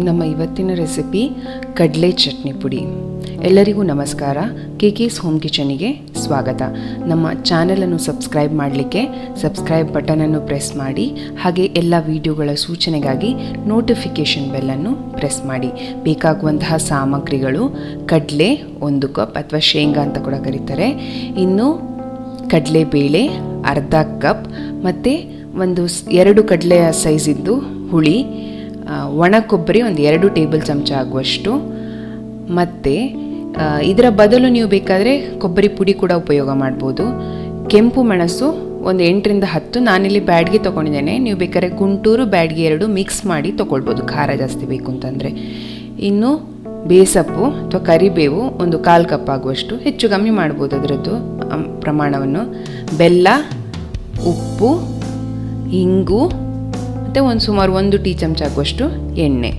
ನಮ್ಮ ಇವತ್ತಿನ ರೆಸಿಪಿ ಕಡಲೆ ಚಟ್ನಿ ಪುಡಿ. ಎಲ್ಲರಿಗೂ ನಮಸ್ಕಾರ. KK's ಹೋಮ್ ಕಿಚನಿಗೆ ಸ್ವಾಗತ. ನಮ್ಮ ಚಾನಲನ್ನು ಸಬ್ಸ್ಕ್ರೈಬ್ ಮಾಡಲಿಕ್ಕೆ ಸಬ್ಸ್ಕ್ರೈಬ್ ಬಟನನ್ನು ಪ್ರೆಸ್ ಮಾಡಿ, ಹಾಗೆ ಎಲ್ಲ ವಿಡಿಯೋಗಳ ಸೂಚನೆಗಾಗಿ ನೋಟಿಫಿಕೇಷನ್ ಬೆಲ್ಲನ್ನು ಪ್ರೆಸ್ ಮಾಡಿ. ಬೇಕಾಗುವಂತಹ ಸಾಮಗ್ರಿಗಳು: ಕಡಲೆ 1 ಕಪ್ ಅಥವಾ ಶೇಂಗಾ ಅಂತ ಕೂಡ ಕರೀತಾರೆ, ಇನ್ನು ಕಡಲೆಬೇಳೆ ಅರ್ಧ ಕಪ್, ಮತ್ತು 2 ಕಡಲೆಯ ಸೈಜಿದ್ದು ಹುಳಿ, ಒಣ ಕೊಬ್ಬರಿ 2 ಟೇಬಲ್ ಚಮಚ ಆಗುವಷ್ಟು, ಮತ್ತು ಇದರ ಬದಲು ನೀವು ಬೇಕಾದರೆ ಕೊಬ್ಬರಿ ಪುಡಿ ಕೂಡ ಉಪಯೋಗ ಮಾಡ್ಬೋದು. ಕೆಂಪು ಮೆಣಸು 8 ರಿಂದ 10, ನಾನಿಲ್ಲಿ ಬ್ಯಾಡ್ಗೆ ತೊಗೊಂಡಿದ್ದೇನೆ. ನೀವು ಬೇಕಾದ್ರೆ ಗುಂಟೂರು ಬ್ಯಾಡ್ಗೆ 2 ಮಿಕ್ಸ್ ಮಾಡಿ ತೊಗೊಳ್ಬೋದು, ಖಾರ ಜಾಸ್ತಿ ಬೇಕು ಅಂತಂದರೆ. ಇನ್ನು ಬೇಸಪ್ಪು ಅಥವಾ ಕರಿಬೇವು 1/4 ಕಪ್ ಆಗುವಷ್ಟು, ಹೆಚ್ಚು ಕಮ್ಮಿ ಮಾಡ್ಬೋದು ಅದರದ್ದು ಪ್ರಮಾಣವನ್ನು. ಬೆಲ್ಲ, ಉಪ್ಪು, ಹಿಂಗು, ಮತ್ತು ಸುಮಾರು 1 ಟೀ ಚಮಚ ಆಗುವಷ್ಟು ಎಣ್ಣೆ.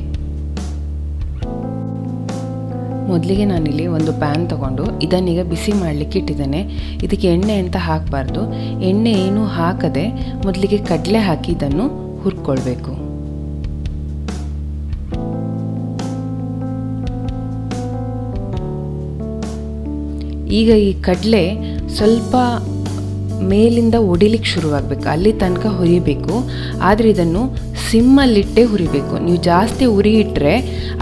ಮೊದಲಿಗೆ ನಾನಿಲ್ಲಿ ಒಂದು ಪ್ಯಾನ್ ತಗೊಂಡು ಇದನ್ನೀಗ ಬಿಸಿ ಮಾಡಲಿಕ್ಕೆ ಇಟ್ಟಿದ್ದೇನೆ. ಇದಕ್ಕೆ ಎಣ್ಣೆ ಅಂತ ಹಾಕಬಾರ್ದು. ಎಣ್ಣೆ ಏನೂ ಹಾಕದೆ ಮೊದಲಿಗೆ ಕಡಲೆ ಹಾಕಿ ಇದನ್ನು ಹುರ್ಕೊಳ್ಬೇಕು. ಈಗ ಈ ಕಡಲೆ ಸ್ವಲ್ಪ ಮೇಲಿಂದ ಒಡಿಲಿಕ್ಕೆ ಶುರುವಾಗಬೇಕು, ಅಲ್ಲಿ ತನಕ ಹುರಿಬೇಕು. ಆದರೆ ಇದನ್ನು ಸಿಮ್ಮಲ್ಲಿಟ್ಟೇ ಹುರಿಬೇಕು. ನೀವು ಜಾಸ್ತಿ ಉರಿ ಇಟ್ಟರೆ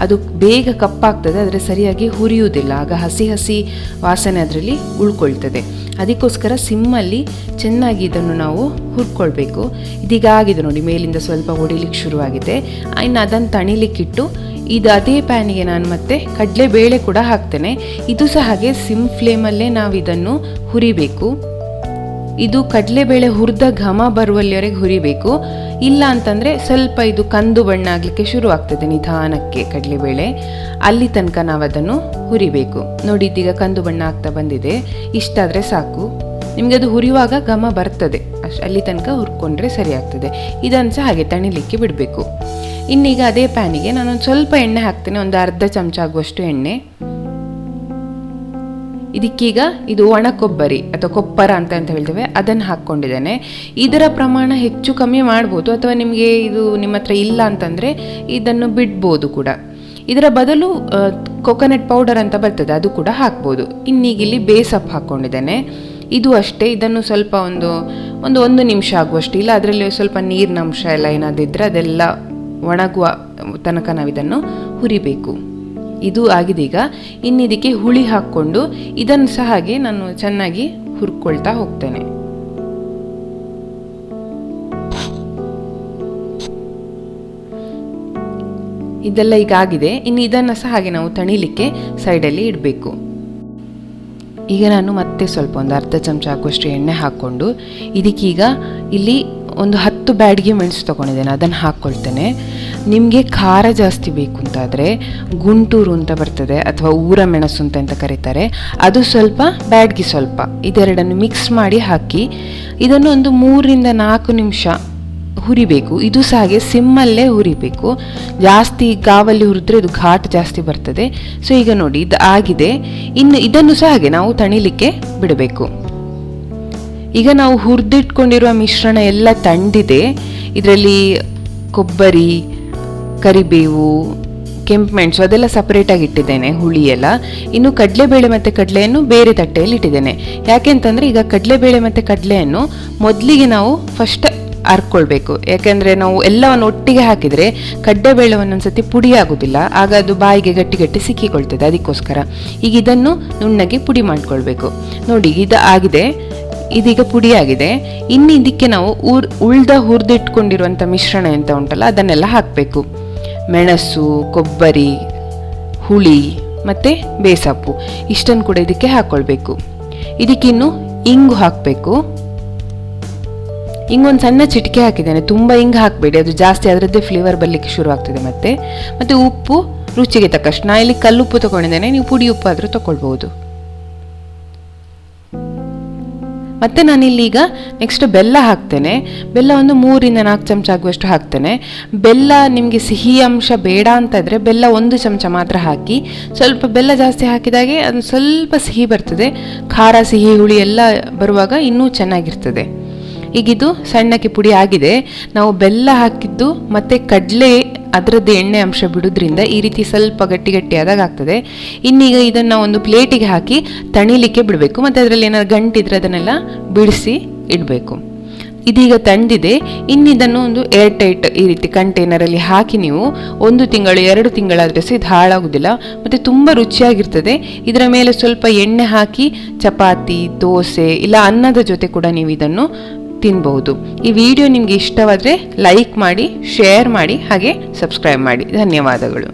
ಅದು ಬೇಗ ಕಪ್ಪಾಗ್ತದೆ, ಆದರೆ ಸರಿಯಾಗಿ ಹುರಿಯುವುದಿಲ್ಲ. ಆಗ ಹಸಿ ಹಸಿ ವಾಸನೆ ಅದರಲ್ಲಿ ಉಳ್ಕೊಳ್ತದೆ. ಅದಕ್ಕೋಸ್ಕರ ಸಿಮ್ಮಲ್ಲಿ ಚೆನ್ನಾಗಿ ಇದನ್ನು ನಾವು ಹುರ್ಕೊಳ್ಬೇಕು. ಇದೀಗ ಆಗಿದೆ ನೋಡಿ, ಮೇಲಿಂದ ಸ್ವಲ್ಪ ಒಡಿಲಿಕ್ಕೆ ಶುರುವಾಗಿದೆ. ಇನ್ನು ಅದನ್ನು ತಣಿಲಿಕ್ಕಿಟ್ಟು ಇದು ಅದೇ ಪ್ಯಾನಿಗೆ ನಾನು ಮತ್ತೆ ಕಡಲೆಬೇಳೆ ಕೂಡ ಹಾಕ್ತೇನೆ. ಇದು ಸಹ ಹಾಗೆ ಸಿಮ್ ಫ್ಲೇಮಲ್ಲೇ ನಾವು ಇದನ್ನು ಹುರಿಬೇಕು. ಇದು ಕಡಲೆಬೇಳೆ ಹುರಿದ ಘಮ ಬರುವಲ್ಲಿವರೆಗೆ ಹುರಿಬೇಕು. ಇಲ್ಲ ಅಂತಂದರೆ ಸ್ವಲ್ಪ ಇದು ಕಂದು ಬಣ್ಣ ಆಗಲಿಕ್ಕೆ ಶುರುವಾಗ್ತದೆ ನಿಧಾನಕ್ಕೆ ಕಡಲೆಬೇಳೆ, ಅಲ್ಲಿ ತನಕ ನಾವು ಅದನ್ನು ಹುರಿಬೇಕು. ನೋಡಿ, ಇದೀಗ ಕಂದು ಬಣ್ಣ ಆಗ್ತಾ ಬಂದಿದೆ. ಇಷ್ಟಾದರೆ ಸಾಕು. ನಿಮಗೆ ಅದು ಹುರಿಯುವಾಗ ಘಮ ಬರ್ತದೆ, ಅಲ್ಲಿ ತನಕ ಹುರ್ಕೊಂಡ್ರೆ ಸರಿ ಆಗ್ತದೆ. ಇದನ್ನು ಸಹ ಹಾಗೆ ತಣಿಲಿಕ್ಕೆ ಬಿಡಬೇಕು. ಇನ್ನೀಗ ಅದೇ ಪ್ಯಾನಿಗೆ ನಾನೊಂದು ಸ್ವಲ್ಪ ಎಣ್ಣೆ ಹಾಕ್ತೇನೆ, ಒಂದು ಅರ್ಧ ಚಮಚ ಆಗುವಷ್ಟು ಎಣ್ಣೆ. ಇದಕ್ಕೀಗ ಇದು ಒಣ ಕೊಬ್ಬರಿ ಅಥವಾ ಕೊಪ್ಪರ ಅಂತ ಹೇಳ್ತೇವೆ, ಅದನ್ನು ಹಾಕ್ಕೊಂಡಿದ್ದೇನೆ. ಇದರ ಪ್ರಮಾಣ ಹೆಚ್ಚು ಕಮ್ಮಿ ಮಾಡ್ಬೋದು, ಅಥವಾ ನಿಮಗೆ ಇದು ನಿಮ್ಮ ಹತ್ರ ಇಲ್ಲ ಅಂತಂದರೆ ಇದನ್ನು ಬಿಡ್ಬೋದು ಕೂಡ. ಇದರ ಬದಲು ಕೊಕೊನಟ್ ಪೌಡರ್ ಅಂತ ಬರ್ತದೆ, ಅದು ಕೂಡ ಹಾಕ್ಬೋದು. ಇನ್ನೀಗಿಲ್ಲಿ ಬೇಸಪ್ಪು ಹಾಕ್ಕೊಂಡಿದ್ದೇನೆ. ಇದು ಅಷ್ಟೇ, ಇದನ್ನು ಸ್ವಲ್ಪ ಒಂದು ನಿಮಿಷ ಆಗುವಷ್ಟು, ಇಲ್ಲ ಅದರಲ್ಲಿ ಸ್ವಲ್ಪ ನೀರಿನ ಅಂಶ ಎಲ್ಲ ಏನಾದಿದ್ರೆ ಅದೆಲ್ಲ ಒಣಗುವ ತನಕ ನಾವು ಇದನ್ನು ಹುರಿಬೇಕು. ಇದು ಆಗಿದೆ. ಈಗ ಇನ್ನಿದಕ್ಕೆ ಹುಳಿ ಹಾಕ್ಕೊಂಡು ಇದನ್ನು ಸಹ ಹಾಗೆ ನಾನು ಚೆನ್ನಾಗಿ ಹುರ್ಕೊಳ್ತಾ ಹೋಗ್ತೇನೆ. ಇದೆಲ್ಲ ಈಗ ಆಗಿದೆ. ಇನ್ನು ಇದನ್ನು ಸಹ ಹಾಗೆ ನಾವು ತಣಿಲಿಕ್ಕೆ ಸೈಡಲ್ಲಿ ಇಡಬೇಕು. ಈಗ ನಾನು ಮತ್ತೆ ಸ್ವಲ್ಪ ಒಂದು ಅರ್ಧ ಚಮಚ ಆಗುವಷ್ಟು ಎಣ್ಣೆ ಹಾಕ್ಕೊಂಡು ಇದಕ್ಕೀಗ ಇಲ್ಲಿ 10 ಬ್ಯಾಡ್ಗೆ ಮೆಣಸು ತೊಗೊಂಡಿದ್ದೇನೆ, ಅದನ್ನು ಹಾಕ್ಕೊಳ್ತೇನೆ. ನಿಮಗೆ ಖಾರ ಜಾಸ್ತಿ ಬೇಕು ಅಂತಾದರೆ ಗುಂಟೂರು ಅಂತ ಬರ್ತದೆ, ಅಥವಾ ಊರ ಮೆಣಸು ಅಂತ ಕರೀತಾರೆ, ಅದು ಸ್ವಲ್ಪ, ಬ್ಯಾಡ್ಗೆ ಸ್ವಲ್ಪ, ಇದೆರಡನ್ನು ಮಿಕ್ಸ್ ಮಾಡಿ ಹಾಕಿ ಇದನ್ನು 3 ರಿಂದ 4 ನಿಮಿಷ ಹುರಿಬೇಕು. ಇದು ಸಹ ಹಾಗೆ ಸಿಮ್ಮಲ್ಲೇ ಹುರಿಬೇಕು. ಜಾಸ್ತಿ ಗಾವಲ್ಲಿ ಹುರಿದ್ರೆ ಇದು ಘಾಟ್ ಜಾಸ್ತಿ ಬರ್ತದೆ. ಸೊ ಈಗ ನೋಡಿ, ಇದು ಆಗಿದೆ. ಇನ್ನು ಇದನ್ನು ಸಹ ಹಾಗೆ ನಾವು ತಣಿಲಿಕ್ಕೆ ಬಿಡಬೇಕು. ಈಗ ನಾವು ಹುರಿದಿಟ್ಕೊಂಡಿರುವ ಮಿಶ್ರಣ ಎಲ್ಲ ತಣಿದಿದೆ. ಇದರಲ್ಲಿ ಕೊಬ್ಬರಿ, ಕರಿಬೇವು, ಕೆಂಪು ಮೆಣಸು ಅದೆಲ್ಲ ಸಪರೇಟಾಗಿ ಇಟ್ಟಿದ್ದೇನೆ, ಹುಳಿ ಎಲ್ಲ. ಇನ್ನು ಕಡಲೆಬೇಳೆ ಮತ್ತು ಕಡಲೆಯನ್ನು ಬೇರೆ ತಟ್ಟೆಯಲ್ಲಿ ಇಟ್ಟಿದ್ದೇನೆ. ಯಾಕೆಂತಂದರೆ ಈಗ ಕಡಲೆಬೇಳೆ ಮತ್ತು ಕಡಲೆಯನ್ನು ಮೊದಲಿಗೆ ನಾವು ಫಸ್ಟ್ ಅರ್ಕೊಳ್ಬೇಕು. ಯಾಕೆಂದರೆ ನಾವು ಎಲ್ಲವನ್ನು ಒಟ್ಟಿಗೆ ಹಾಕಿದರೆ ಕಡಲೆಬೇಳೆ ಒಂದೊಂದ್ಸತಿ ಪುಡಿ ಆಗೋದಿಲ್ಲ, ಆಗ ಅದು ಬಾಯಿಗೆ ಗಟ್ಟಿ ಸಿಕ್ಕಿಕೊಳ್ತದೆ. ಅದಕ್ಕೋಸ್ಕರ ಈಗ ಇದನ್ನು ನುಣ್ಣಗೆ ಪುಡಿ ಮಾಡ್ಕೊಳ್ಬೇಕು. ನೋಡಿ, ಇದು ಆಗಿದೆ, ಇದೀಗ ಪುಡಿ ಆಗಿದೆ. ಇನ್ನು ಇದಕ್ಕೆ ನಾವು ಹುರಿದಿಟ್ಕೊಂಡಿರುವಂಥ ಮಿಶ್ರಣ ಎಂತ ಉಂಟಲ್ಲ ಅದನ್ನೆಲ್ಲ ಹಾಕಬೇಕು. ಮೆಣಸು, ಕೊಬ್ಬರಿ, ಹುಳಿ ಮತ್ತು ಬೇಸಪ್ಪು ಇಷ್ಟನ್ನು ಕೂಡ ಇದಕ್ಕೆ ಹಾಕ್ಕೊಳ್ಬೇಕು. ಇದಕ್ಕಿನ್ನು ಇಂಗು ಹಾಕಬೇಕು. ಇಂಗು ಒಂದು ಸಣ್ಣ ಚಿಟಿಕೆ ಹಾಕಿದ್ದೇನೆ, ತುಂಬ ಇಂಗು ಹಾಕಬೇಡಿ, ಅದು ಜಾಸ್ತಿ ಅದರದ್ದೇ ಫ್ಲೇವರ್ ಬರಲಿಕ್ಕೆ ಶುರು ಆಗ್ತದೆ. ಮತ್ತು ಉಪ್ಪು ರುಚಿಗೆ ತಕ್ಕಷ್ಟು. ನಾ ಇಲ್ಲಿ ಕಲ್ಲುಪ್ಪು ತೊಗೊಂಡಿದ್ದೇನೆ, ನೀವು ಪುಡಿ ಉಪ್ಪು ಆದರೂ ತೊಗೊಳ್ಬೋದು. ಮತ್ತು ನಾನಿಲ್ಲಿ ಈಗ ನೆಕ್ಸ್ಟ್ ಬೆಲ್ಲ ಹಾಕ್ತೇನೆ. ಬೆಲ್ಲ 3 ರಿಂದ 4 ಚಮಚ ಆಗುವಷ್ಟು ಹಾಕ್ತೇನೆ. ಬೆಲ್ಲ ನಿಮಗೆ ಸಿಹಿ ಅಂಶ ಬೇಡ ಅಂತ ಇದ್ದರೆ ಬೆಲ್ಲ 1 ಚಮಚ ಮಾತ್ರ ಹಾಕಿ. ಸ್ವಲ್ಪ ಬೆಲ್ಲ ಜಾಸ್ತಿ ಹಾಕಿದಾಗೆ ಅದು ಸ್ವಲ್ಪ ಸಿಹಿ ಬರ್ತದೆ, ಖಾರ ಸಿಹಿ ಹುಳಿ ಎಲ್ಲ ಬರುವಾಗ ಇನ್ನೂ ಚೆನ್ನಾಗಿರ್ತದೆ. ಈಗಿದು ಸಣ್ಣಕ್ಕೆ ಪುಡಿ ಆಗಿದೆ. ನಾವು ಬೆಲ್ಲ ಹಾಕಿದ್ದು ಮತ್ತು ಕಡಲೆ ಅದರದ್ದು ಎಣ್ಣೆ ಅಂಶ ಬಿಡೋದ್ರಿಂದ ಈ ರೀತಿ ಸ್ವಲ್ಪ ಗಟ್ಟಿ ಗಟ್ಟಿಯಾದಾಗ ಆಗ್ತದೆ. ಇನ್ನೀಗ ಇದನ್ನು ಒಂದು ಪ್ಲೇಟಿಗೆ ಹಾಕಿ ತಣಿಲಿಕ್ಕೆ ಬಿಡಬೇಕು. ಮತ್ತು ಅದರಲ್ಲಿ ಏನಾದ್ರು ಗಂಟಿದ್ರೆ ಅದನ್ನೆಲ್ಲ ಬಿಡಿಸಿ ಇಡಬೇಕು. ಇದೀಗ ತಣ್ಣದಿದೆ. ಇನ್ನಿದನ್ನು ಒಂದು ಏರ್ ಟೈಟ್ ಈ ರೀತಿ ಕಂಟೈನರಲ್ಲಿ ಹಾಕಿ ನೀವು 1 ತಿಂಗಳು 2 ತಿಂಗಳಾದರೆ ಸಹ ಇದು ಹಾಳಾಗೋದಿಲ್ಲ ಮತ್ತು ತುಂಬ ರುಚಿಯಾಗಿರ್ತದೆ. ಇದರ ಮೇಲೆ ಸ್ವಲ್ಪ ಎಣ್ಣೆ ಹಾಕಿ ಚಪಾತಿ, ದೋಸೆ ಇಲ್ಲ ಅನ್ನದ ಜೊತೆ ಕೂಡ ನೀವು ಇದನ್ನು ತಿನ್ಬಹುದು. ಈ ವಿಡಿಯೋ ನಿಮಗೆ ಇಷ್ಟವಾದರೆ ಲೈಕ್ ಮಾಡಿ, ಶೇರ್ ಮಾಡಿ, ಹಾಗೆ ಸಬ್ಸ್ಕ್ರೈಬ್ ಮಾಡಿ. ಧನ್ಯವಾದಗಳು.